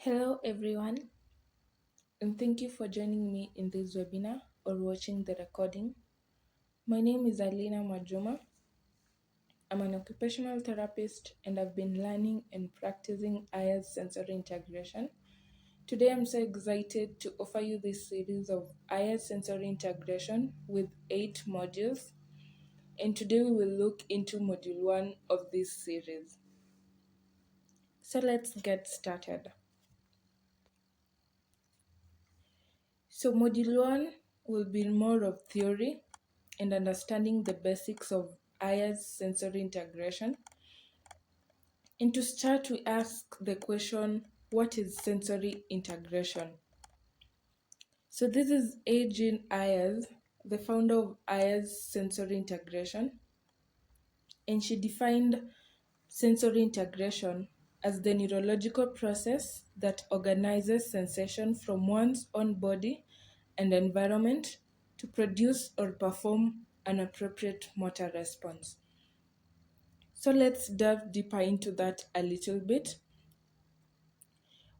Hello, everyone, and thank you for joining me in this webinar or watching the recording. My name is Alina Majuma. I'm an occupational therapist and I've been learning and practicing Ayres sensory integration. Today, I'm so excited to offer you this series of Ayres sensory integration with 8 modules. And today, we will look into module 1 of this series. So, let's get started. So, module 1 will be more of theory and understanding the basics of Ayres sensory integration. And to start, we ask the question, what is sensory integration? So this is Jean Ayres, the founder of Ayres sensory integration, and she defined sensory integration as the neurological process that organizes sensation from one's own body and environment to produce or perform an appropriate motor response. So let's dive deeper into that a little bit.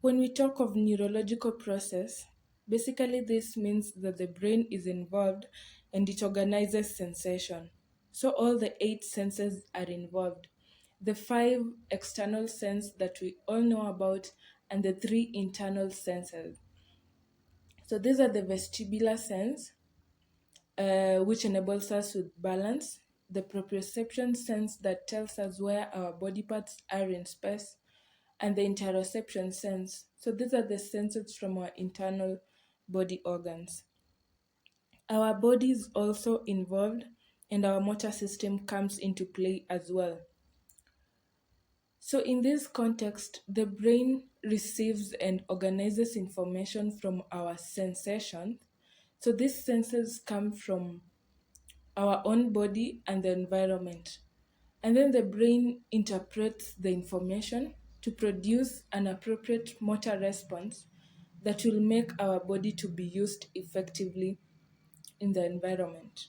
When we talk of neurological process, basically this means that the brain is involved and it organizes sensation. So all the 8 senses are involved. The 5 external senses that we all know about and the 3 internal senses. So these are the vestibular sense, which enables us with balance, the proprioception sense that tells us where our body parts are in space, and the interoception sense. So these are the senses from our internal body organs. Our body is also involved, and our motor system comes into play as well. So in this context, the brain receives and organizes information from our sensations. So these senses come from our own body and the environment. And then the brain interprets the information to produce an appropriate motor response that will make our body to be used effectively in the environment.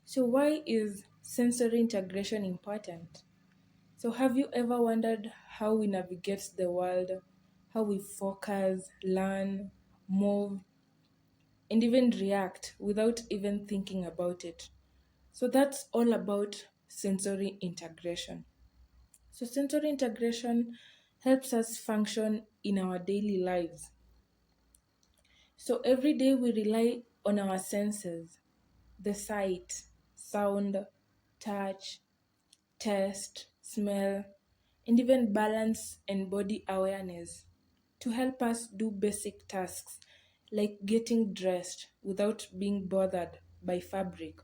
So why is sensory integration important? So have you ever wondered how we navigate the world, how we focus, learn, move, and even react without even thinking about it? So that's all about sensory integration. So sensory integration helps us function in our daily lives. So every day we rely on our senses, the sight, sound, touch, taste, smell, and even balance and body awareness to help us do basic tasks like getting dressed without being bothered by fabric,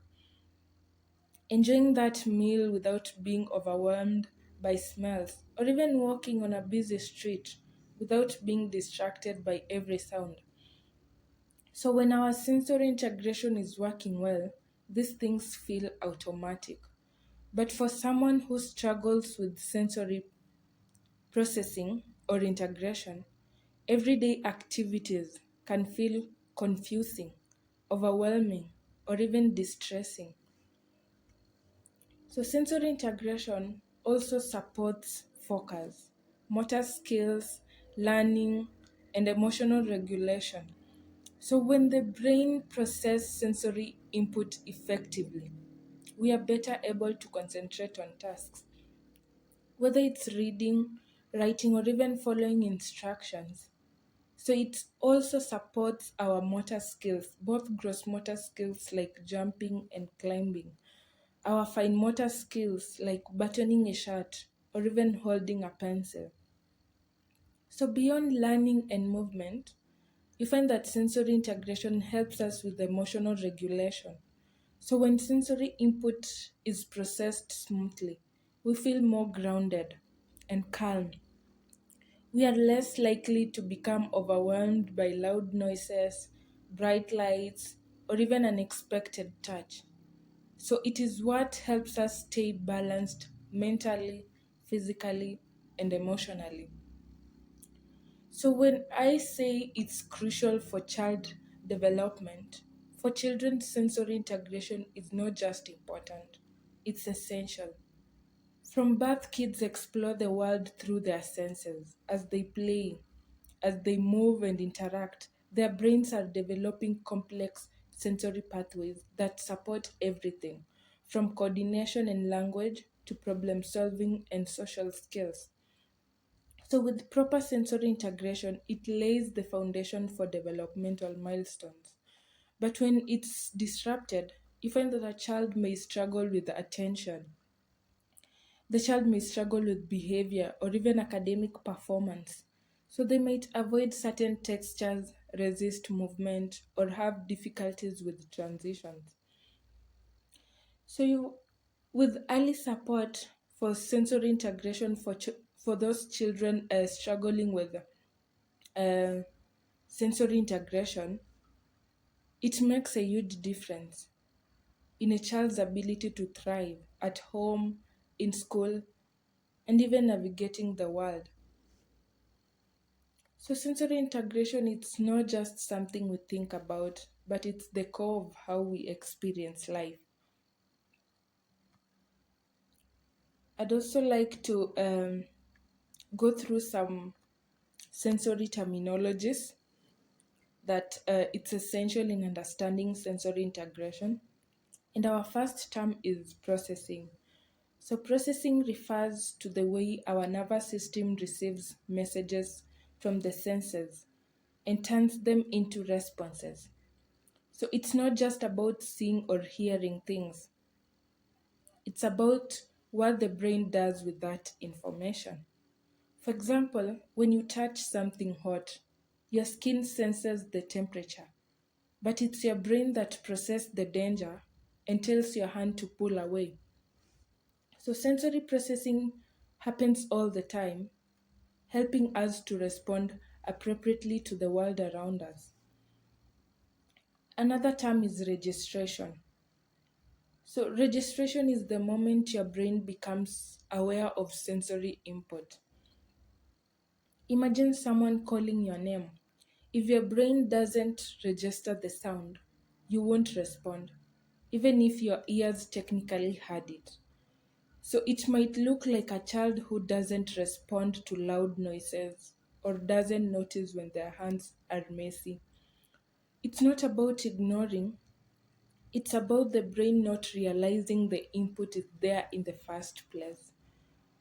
enjoying that meal without being overwhelmed by smells, or even walking on a busy street without being distracted by every sound. So, when our sensory integration is working well, these things feel automatic. But for someone who struggles with sensory processing or integration, everyday activities can feel confusing, overwhelming, or even distressing. So, sensory integration also supports focus, motor skills, learning, and emotional regulation. So, when the brain processes sensory input effectively, we are better able to concentrate on tasks. Whether it's reading, writing, or even following instructions. So, it also supports our motor skills, both gross motor skills like jumping and climbing, our fine motor skills like buttoning a shirt or even holding a pencil. So, beyond learning and movement, you find that sensory integration helps us with emotional regulation. So, when sensory input is processed smoothly, we feel more grounded and calm. We are less likely to become overwhelmed by loud noises, bright lights, or even unexpected touch. So it is what helps us stay balanced mentally, physically, and emotionally. So when I say it's crucial for child development, for children, sensory integration is not just important, it's essential. From birth, kids explore the world through their senses. As they play, as they move and interact, their brains are developing complex sensory pathways that support everything, from coordination and language to problem solving and social skills. So, with proper sensory integration, it lays the foundation for developmental milestones. But when it's disrupted, you find that a child may struggle with attention, the child may struggle with behavior or even academic performance. So they might avoid certain textures, resist movement, or have difficulties with transitions. So with early support for sensory integration for those children struggling with uh, sensory integration, it makes a huge difference in a child's ability to thrive at home, in school, and even navigating the world. So, sensory integration, it's not just something we think about, but it's the core of how we experience life. I'd also like to go through some sensory terminologies that it's essential in understanding sensory integration. And our first term is processing. So, processing refers to the way our nervous system receives messages from the senses and turns them into responses. So it's not just about seeing or hearing things, it's about what the brain does with that information. For example, when you touch something hot, your skin senses the temperature, but it's your brain that processes the danger and tells your hand to pull away. So sensory processing happens all the time, helping us to respond appropriately to the world around us. Another term is registration. So, registration is the moment your brain becomes aware of sensory input. Imagine someone calling your name. If your brain doesn't register the sound, you won't respond, even if your ears technically heard it. So, it might look like a child who doesn't respond to loud noises or doesn't notice when their hands are messy. It's not about ignoring, it's about the brain not realizing the input is there in the first place.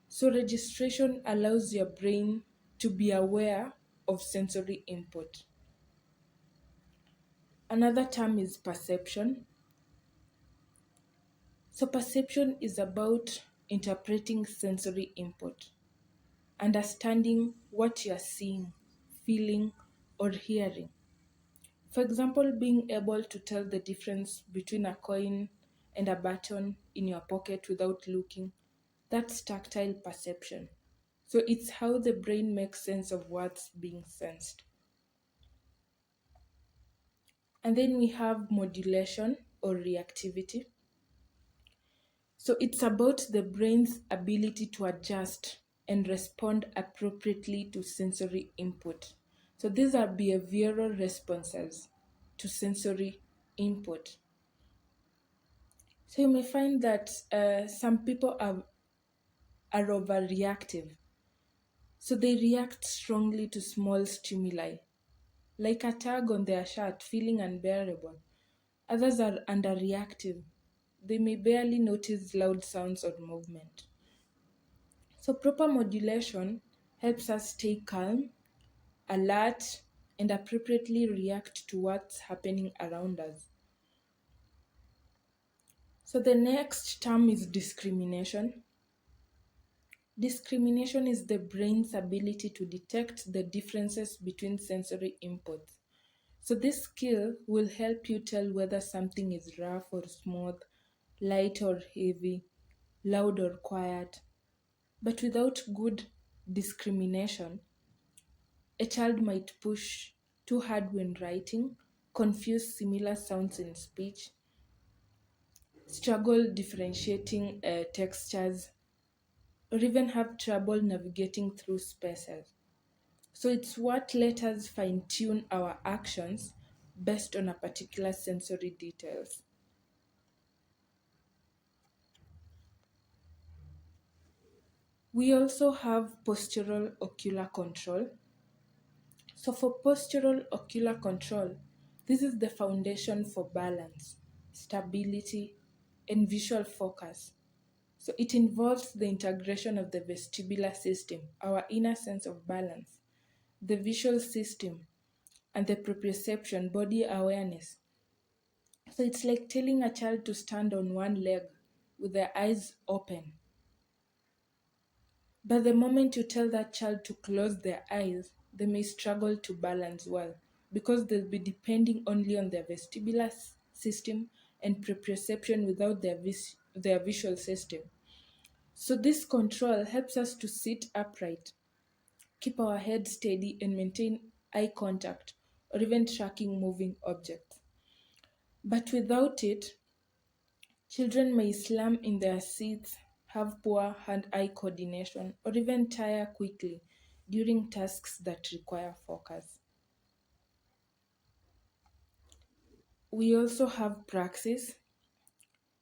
So, registration allows your brain to be aware of sensory input. Another term is perception. So, perception is about interpreting sensory input, understanding what you're seeing, feeling, or hearing. For example, being able to tell the difference between a coin and a button in your pocket without looking, that's tactile perception. So it's how the brain makes sense of what's being sensed. And then we have modulation or reactivity. So it's about the brain's ability to adjust and respond appropriately to sensory input. So these are behavioral responses to sensory input. So you may find that some people are overreactive. So they react strongly to small stimuli, like a tug on their shirt feeling unbearable. Others are underreactive. They may barely notice loud sounds or movement. So, proper modulation helps us stay calm, alert, and appropriately react to what's happening around us. So, the next term is discrimination. Discrimination is the brain's ability to detect the differences between sensory inputs. So, this skill will help you tell whether something is rough or smooth, light or heavy, loud or quiet. But without good discrimination, a child might push too hard when writing, confuse similar sounds in speech, struggle differentiating textures, or even have trouble navigating through spaces. So it's what let us fine tune our actions based on a particular sensory details. We also have postural ocular control. So, for postural ocular control, this is the foundation for balance, stability, and visual focus. So, it involves the integration of the vestibular system, our inner sense of balance, the visual system, and the proprioception, body awareness. So, it's like telling a child to stand on one leg with their eyes open. But the moment you tell that child to close their eyes, they may struggle to balance well because they'll be depending only on their vestibular system and proprioception without their visual system. So, this control helps us to sit upright, keep our head steady, and maintain eye contact or even tracking moving objects. But without it, children may slump in their seats, have poor hand eye coordination, or even tire quickly during tasks that require focus. We also have praxis.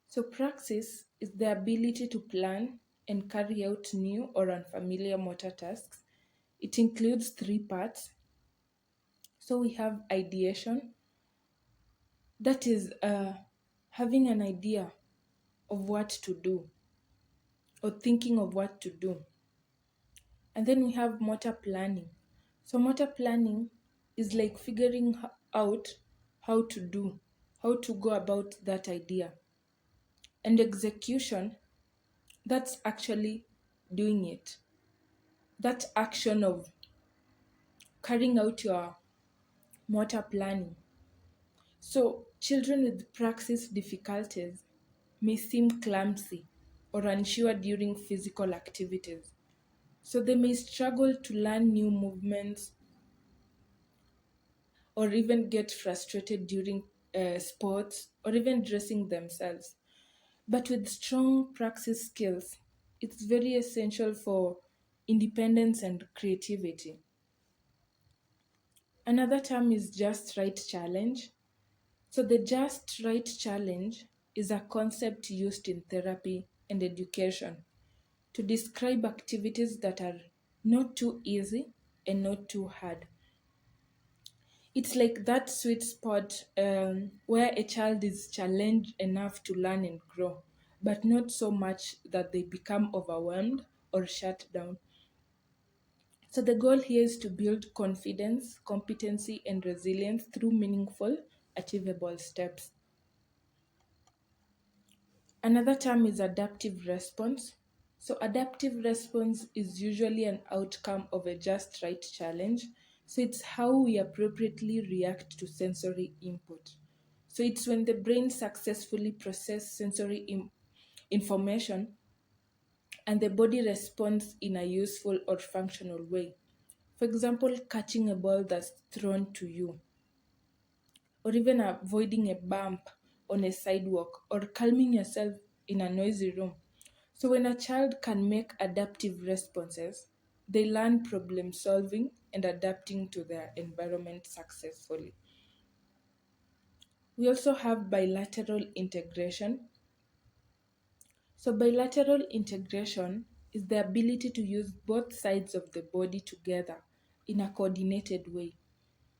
So, praxis is the ability to plan and carry out new or unfamiliar motor tasks. It includes three parts. So, we have ideation, that is having an idea of what to do or thinking of what to do. And then we have motor planning. So, motor planning is like figuring out how to do, how to go about that idea. And execution, that's actually doing it. That action of carrying out your motor planning. So, children with praxis difficulties may seem clumsy or unsure during physical activities. So, they may struggle to learn new movements or even get frustrated during sports or even dressing themselves. But with strong praxis skills, it's very essential for independence and creativity. Another term is just right challenge. So, the just right challenge is a concept used in therapy and education to describe activities that are not too easy and not too hard. It's like that sweet spot where a child is challenged enough to learn and grow, but not so much that they become overwhelmed or shut down. So, the goal here is to build confidence, competency, and resilience through meaningful, achievable steps. Another term is adaptive response. So, adaptive response is usually an outcome of a just right challenge. So, it's how we appropriately react to sensory input. So, it's when the brain successfully processes sensory information and the body responds in a useful or functional way. For example, catching a ball that's thrown to you, or even avoiding a bump on a sidewalk, or calming yourself in a noisy room. So, when a child can make adaptive responses, they learn problem solving and adapting to their environment successfully. We also have bilateral integration. So, bilateral integration is the ability to use both sides of the body together in a coordinated way.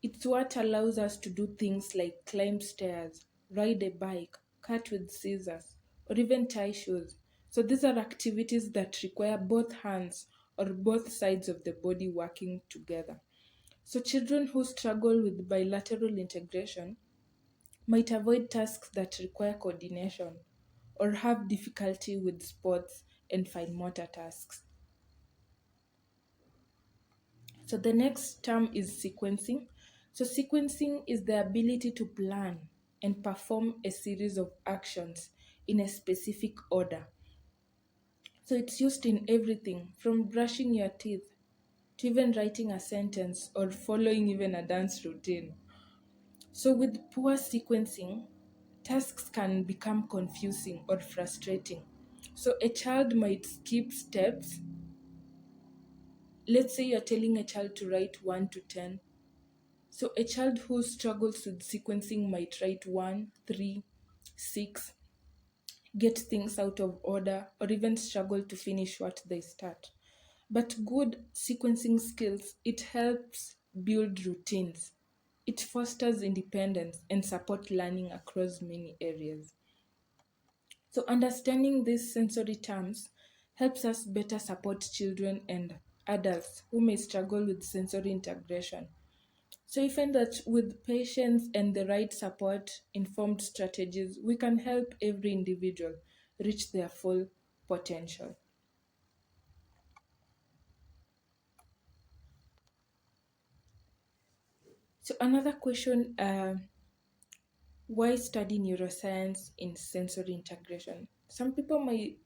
It's what allows us to do things like climb stairs, ride a bike, cut with scissors, or even tie shoes. So these are activities that require both hands or both sides of the body working together. So children who struggle with bilateral integration might avoid tasks that require coordination or have difficulty with sports and fine motor tasks. So the next term is sequencing. So sequencing is the ability to plan and perform a series of actions in a specific order. So it's used in everything from brushing your teeth to even writing a sentence or following even a dance routine. So with poor sequencing, tasks can become confusing or frustrating. So a child might skip steps. Let's say you're telling a child to write 1 to 10. So a child who struggles with sequencing might write 1, 3, 6, get things out of order, or even struggle to finish what they start. But good sequencing skills, it helps build routines. It fosters independence and support learning across many areas. So understanding these sensory terms helps us better support children and adults who may struggle with sensory integration. So you find that with patience and the right support, informed strategies, we can help every individual reach their full potential. So another question, why study neuroscience in sensory integration? Some people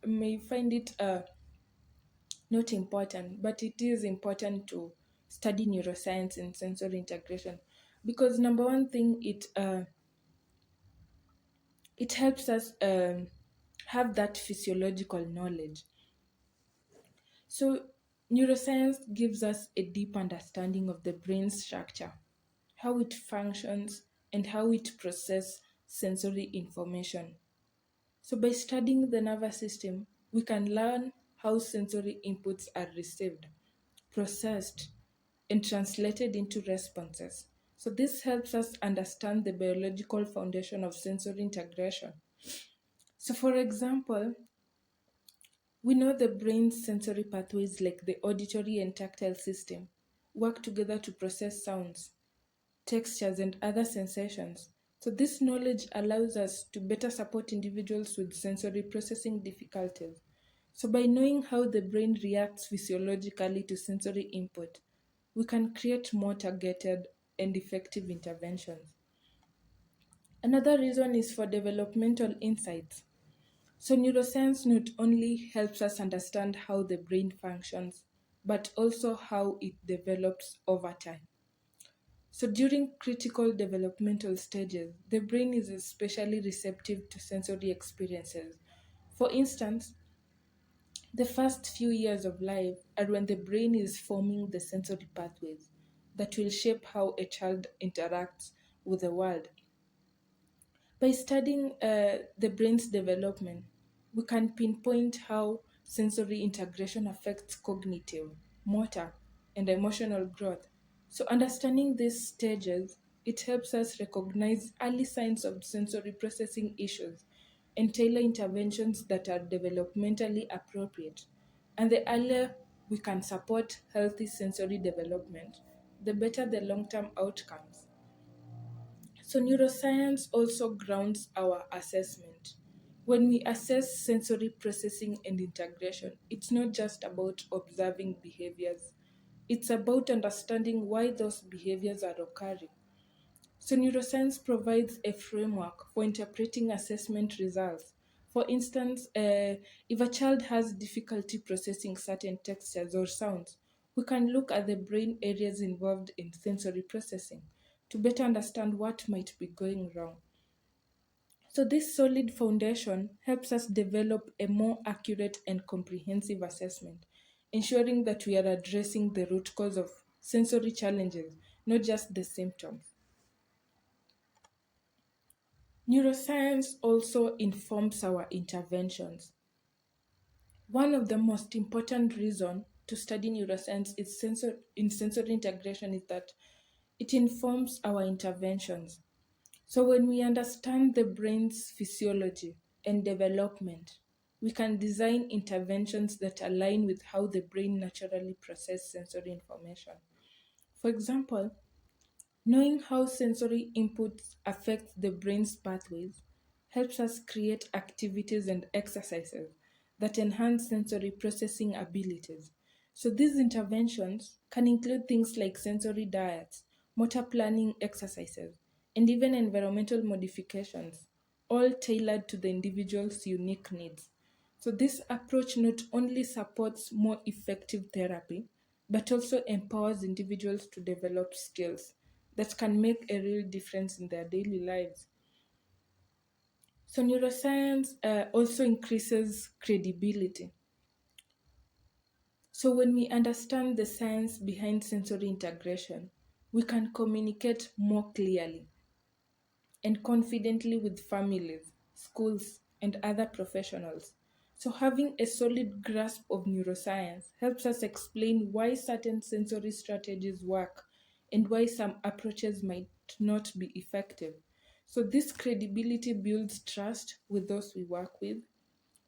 may find it not important, but it is important to study neuroscience in sensory integration because number one thing, it helps us have that physiological knowledge. So neuroscience gives us a deep understanding of the brain's structure, how it functions, and how it processes sensory information. So by studying the nervous system, we can learn how sensory inputs are received, processed, and translated into responses. So this helps us understand the biological foundation of sensory integration. So for example, we know the brain's sensory pathways like the auditory and tactile system work together to process sounds, textures, and other sensations. So, this knowledge allows us to better support individuals with sensory processing difficulties. So, by knowing how the brain reacts physiologically to sensory input, we can create more targeted and effective interventions. Another reason is for developmental insights. So, neuroscience not only helps us understand how the brain functions, but also how it develops over time. So, during critical developmental stages, the brain is especially receptive to sensory experiences. For instance, the first few years of life are when the brain is forming the sensory pathways that will shape how a child interacts with the world. By studying the brain's development, we can pinpoint how sensory integration affects cognitive, motor, and emotional growth. So, understanding these stages, it helps us recognize early signs of sensory processing issues and tailor interventions that are developmentally appropriate. And the earlier we can support healthy sensory development, the better the long term outcomes. So, neuroscience also grounds our assessment. When we assess sensory processing and integration, it's not just about observing behaviors, it's about understanding why those behaviors are occurring. So, neuroscience provides a framework for interpreting assessment results. For instance, if a child has difficulty processing certain textures or sounds, we can look at the brain areas involved in sensory processing to better understand what might be going wrong. So, this solid foundation helps us develop a more accurate and comprehensive assessment, ensuring that we are addressing the root cause of sensory challenges, not just the symptoms. Neuroscience also informs our interventions. One of the most important reasons to study neuroscience in sensory integration is that it informs our interventions. So, when we understand the brain's physiology and development, we can design interventions that align with how the brain naturally processes sensory information. For example, knowing how sensory inputs affect the brain's pathways helps us create activities and exercises that enhance sensory processing abilities. So, these interventions can include things like sensory diets, motor planning exercises, and even environmental modifications, all tailored to the individual's unique needs. So, this approach not only supports more effective therapy, but also empowers individuals to develop skills that can make a real difference in their daily lives. So, neuroscience also increases credibility. So, when we understand the science behind sensory integration, we can communicate more clearly and confidently with families, schools, and other professionals. So, having a solid grasp of neuroscience helps us explain why certain sensory strategies work and why some approaches might not be effective. So, this credibility builds trust with those we work with,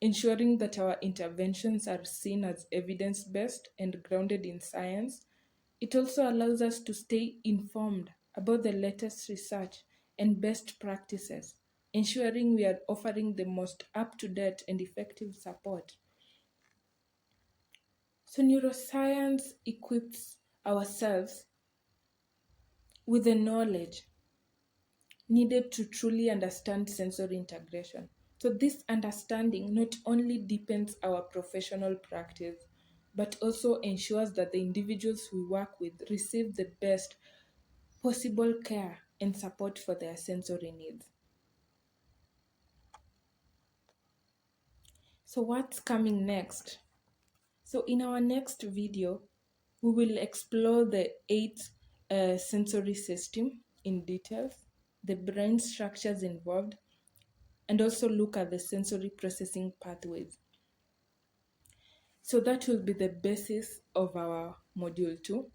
ensuring that our interventions are seen as evidence based and grounded in science. It also allows us to stay informed about the latest research and best practices, ensuring we are offering the most up to date and effective support. So, neuroscience equips ourselves with the knowledge needed to truly understand sensory integration. So, this understanding not only deepens our professional practice, but also ensures that the individuals we work with receive the best possible care and support for their sensory needs. So, what's coming next? So, in our next video, we will explore the eight sensory system in details, the brain structures involved, and also look at the sensory processing pathways. So that will be the basis of our module 2.